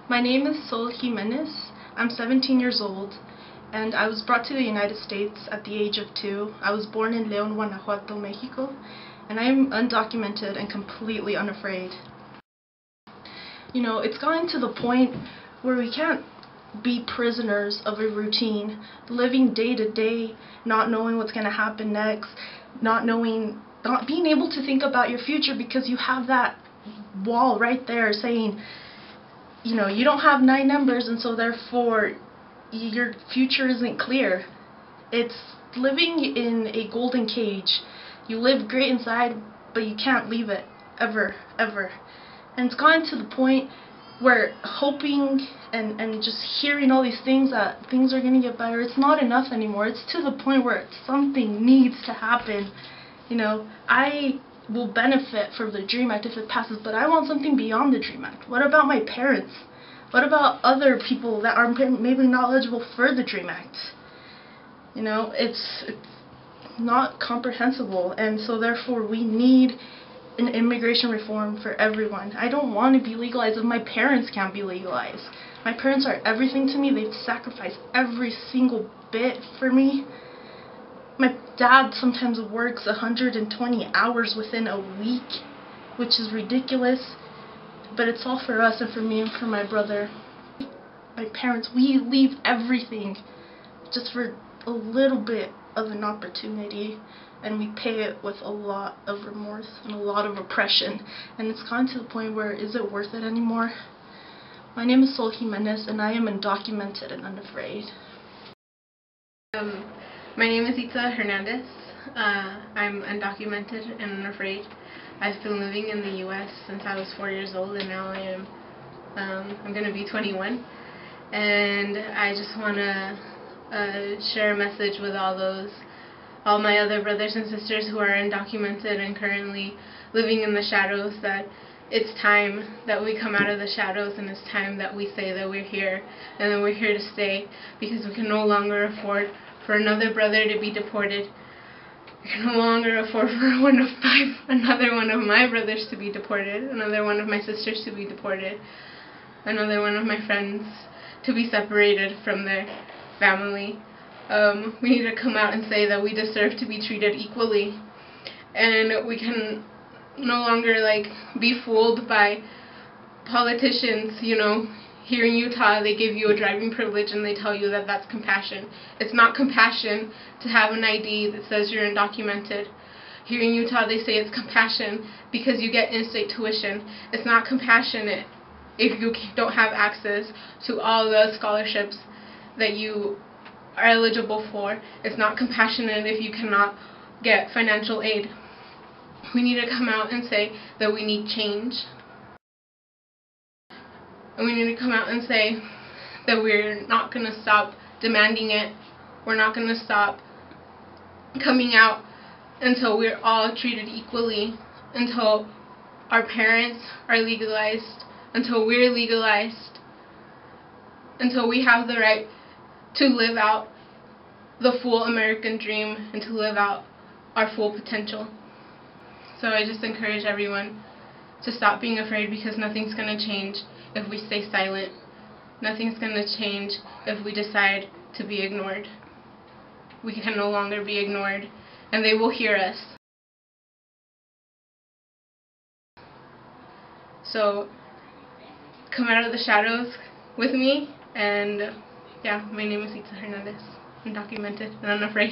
My name is Sol Jimenez. I'm 17 years old, and I was brought to the United States at the age of 2. I was born in León, Guanajuato, Mexico, and I am undocumented and completely unafraid. You know, it's gotten to the point where we can't be prisoners of a routine, living day to day, not knowing what's going to happen next, not being able to think about your future because you have that wall right there saying, you know, you don't have 9 numbers and so therefore your future isn't clear. It's living in a golden cage. You live great inside, but you can't leave it, ever, ever. And it's gotten to the point where hoping and just hearing all these things that things are going to get better, it's not enough anymore. It's to the point where something needs to happen. You know, I will benefit from the DREAM Act if it passes, but I want something beyond the DREAM Act. What about my parents? What about other people that are maybe not eligible for the DREAM Act? You know, it's not comprehensible, and so therefore we need an immigration reform for everyone. I don't want to be legalized if my parents can't be legalized. My parents are everything to me. They've sacrificed every single bit for me. My dad sometimes works 120 hours within a week, which is ridiculous, but it's all for us and for me and for my brother. My parents, we leave everything just for a little bit of an opportunity, and we pay it with a lot of remorse and a lot of oppression, and it's gotten to the point where is it worth it anymore? My name is Sol Jimenez, and I am undocumented and unafraid. My name is Itza Hernandez. I'm undocumented and unafraid. I've been living in the U.S. since I was 4 years old, and now I'm going to be 21. And I just want to share a message with all my other brothers and sisters who are undocumented and currently living in the shadows, that it's time that we come out of the shadows, and it's time that we say that we're here and that we're here to stay, because we can no longer afford for another brother to be deported. We can no longer afford for another one of my brothers to be deported, another one of my sisters to be deported, another one of my friends to be separated from their family. We need to come out and say that we deserve to be treated equally, and we can no longer be fooled by politicians. You know, here in Utah they give you a driving privilege and they tell you that that's compassion. It's not compassion to have an ID that says you're undocumented. Here in Utah they say it's compassion because you get in-state tuition. It's not compassionate if you don't have access to all the scholarships that you are eligible for. It's not compassionate if you cannot get financial aid. We need to come out and say that we need change. And we need to come out and say that we're not going to stop demanding it. We're not going to stop coming out until we're all treated equally, until our parents are legalized, until we're legalized, until we have the right to live out the full American dream and to live out our full potential. So I just encourage everyone to stop being afraid, because nothing's going to change if we stay silent. Nothing's going to change if we decide to be ignored. We can no longer be ignored, and they will hear us. So come out of the shadows with me, and yeah, my name is Itza Hernandez, undocumented and unafraid.